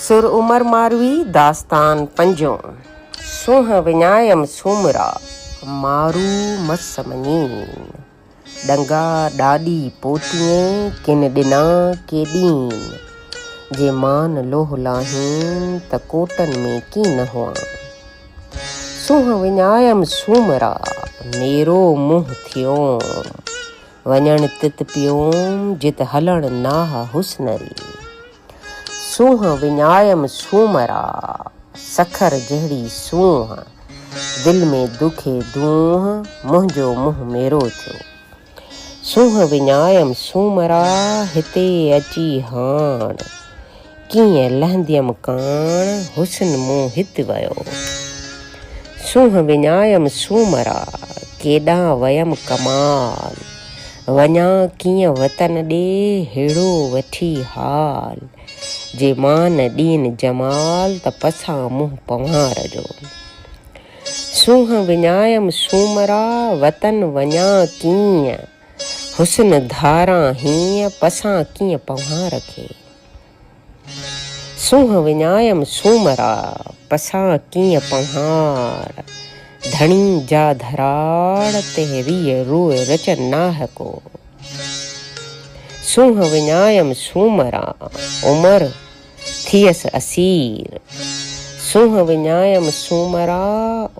सुर उमर मारवी दास्तान पंजो। सूंह विञायम सूमरा मारू मस मञीन। डंगा ॾाॾी पोतीअ किन ॾिना केॾीन। जे मान लोह लाहीन त कोटन में कीन हुआ। सूंह विञायम सूमरा मेरो मुंहुं थियोम। वञण तित पियोम जित हलण नाह हुस्नरी। सूंह विञायम सूमरा सखर जहिड़ी सूंह। दिल में दुखे दूंह मुंहिंजो मुंहुं मेरो थियो। सूंह विञायम सूमरा हिते अची हाण। कीअं लहंदियम काण हुस्न मूं हित वियो। सूंह विञायम सूमरा केॾां वयम कमाल। वञा कीअं वतन ॾे हेड़ो वठी हाल। जे मान ॾीन जमाल त पसां मुंहुं पंवार जो। सूंह विञायम सूमरा वतन वञा कीअं। हुस्न धारां हीअं पसां कीअं पंवार खे। सूंह विञायम सूमरा पसां कीअं पंवार। धणी जा धराड़ ते रीअ रोए रचन नाह को। सूंह विञायम सूमरा उमर थियस असीर। सूंह विञायम सूमरा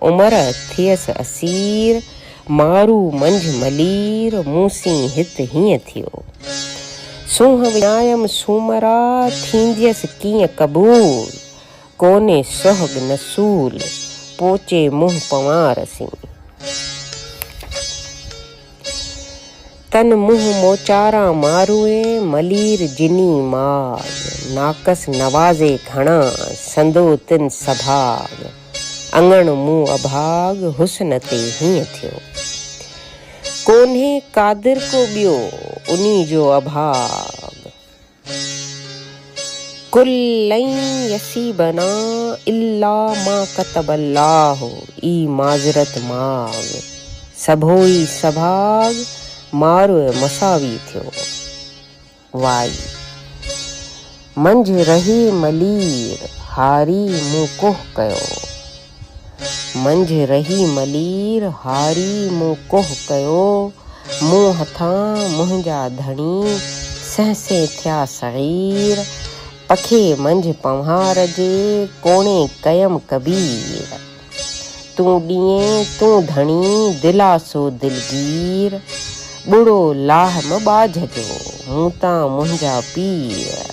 उमर थियस असीर। मारू मंझ मलीर मूसी हित हीअं थियो। सूंह विञायम सूमरा थींदियस कीअं क़बूल। कोने सुहग नसूल पोचे मुंहुं पंवारसी। तन मुंहुं मोचारा मारूए मलीर जिनी माल। नाकस नवाज़े घणा संदो तिन सभाग। अंगण मूं अभाग हुस्न ते हीअं थियो। कोन्हे कादिर को ॿियो उन्ही जो अभाग। कुल्लई यसीबना इल्ला मा कतबल्लाहु ई माज़रत माग। सभोई सभाग मारो मसावी थियो। वाई मंझ रही मलीर हारी मूं कोह कयो। मंझ रही मलीर हारी मूं कोह कयो। मूं हथां मुंहिंजा धणी सहसे थिया सग़ीर। पखे मंझ पंवार जे कोणे कयम कबीर। तूं ॾींहें तूं धणी दिलासो दिलगीर। बुढ़ो लाह म ॿाझजो मूं तां मुंहिंजा पीर।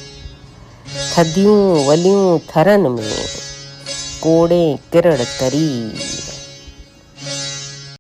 थदियूं वलियूं थरनि में कोड़े किरड़ तरीर।